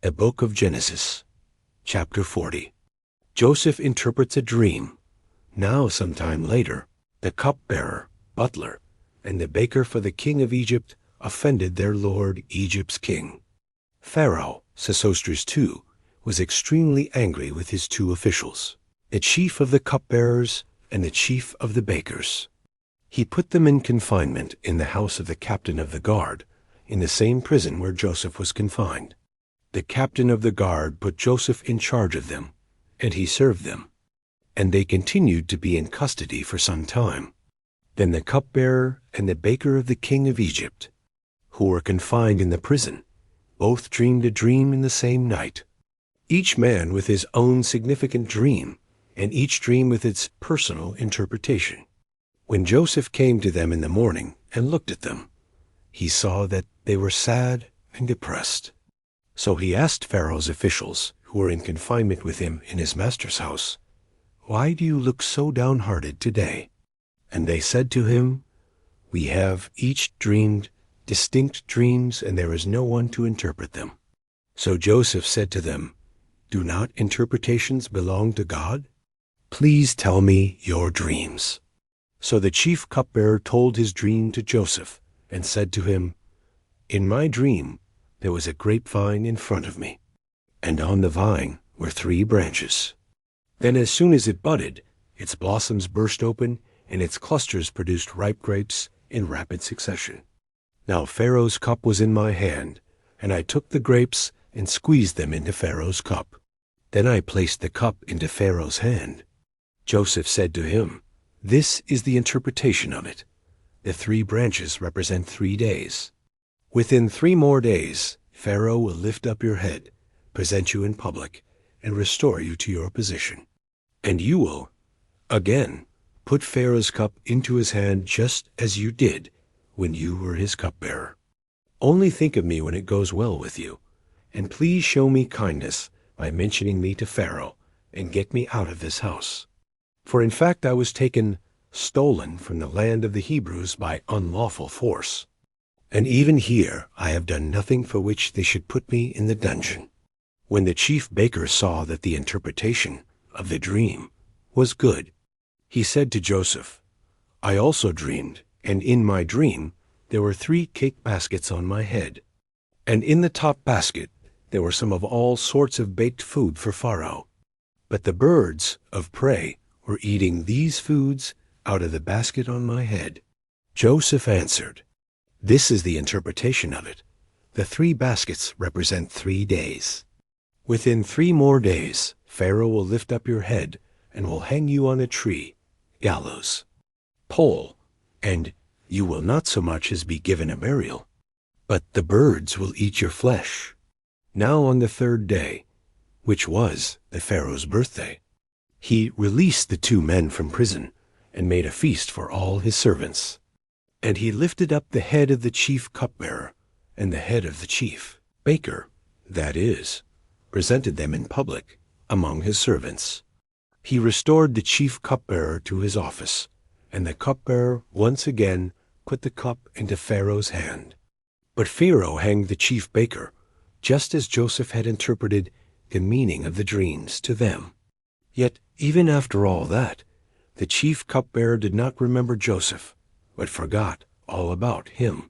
A Book of Genesis, Chapter 40. Joseph interprets a dream. Now sometime later, the cupbearer, butler, and the baker for the king of Egypt offended their lord Egypt's king. Pharaoh, Sesostris II, was extremely angry with his two officials, the chief of the cupbearers and the chief of the bakers. He put them in confinement in the house of the captain of the guard, in the same prison where Joseph was confined. The captain of the guard put Joseph in charge of them, and he served them. And they continued to be in custody for some time. Then the cupbearer and the baker of the king of Egypt, who were confined in the prison, both dreamed a dream in the same night, each man with his own significant dream, and each dream with its personal interpretation. When Joseph came to them in the morning and looked at them, he saw that they were sad and depressed. So he asked Pharaoh's officials, who were in confinement with him in his master's house, "Why do you look so downhearted today?" And they said to him, "We have each dreamed distinct dreams, and there is no one to interpret them." So Joseph said to them, "Do not interpretations belong to God? Please tell me your dreams." So the chief cupbearer told his dream to Joseph, and said to him, "In my dream there was a grapevine in front of me, and on the vine were 3 branches. Then as soon as it budded, its blossoms burst open, and its clusters produced ripe grapes in rapid succession. Now Pharaoh's cup was in my hand, and I took the grapes and squeezed them into Pharaoh's cup. Then I placed the cup into Pharaoh's hand." Joseph said to him, "This is the interpretation of it. The 3 branches represent 3 days. Within 3 more days, Pharaoh will lift up your head, present you in public, and restore you to your position. And you will, again, put Pharaoh's cup into his hand just as you did when you were his cupbearer. Only think of me when it goes well with you, and please show me kindness by mentioning me to Pharaoh, and get me out of this house. For in fact I was stolen from the land of the Hebrews by unlawful force. And even here I have done nothing for which they should put me in the dungeon." When the chief baker saw that the interpretation of the dream was good, he said to Joseph, "I also dreamed, and in my dream there were 3 cake baskets on my head. And in the top basket there were some of all sorts of baked food for Pharaoh. But the birds of prey were eating these foods out of the basket on my head." Joseph answered, "This is the interpretation of it. The 3 baskets represent 3 days. Within 3 more days, Pharaoh will lift up your head and will hang you on a tree, gallows, pole, and you will not so much as be given a burial, but the birds will eat your flesh." Now on the 3rd day, which was the Pharaoh's birthday, he released the 2 men from prison and made a feast for all his servants. And he lifted up the head of the chief cupbearer and the head of the chief baker, that is, presented them in public among his servants. He restored the chief cupbearer to his office, and the cupbearer once again put the cup into Pharaoh's hand. But Pharaoh hanged the chief baker, just as Joseph had interpreted the meaning of the dreams to them. Yet even after all that, the chief cupbearer did not remember Joseph, but forgot all about him.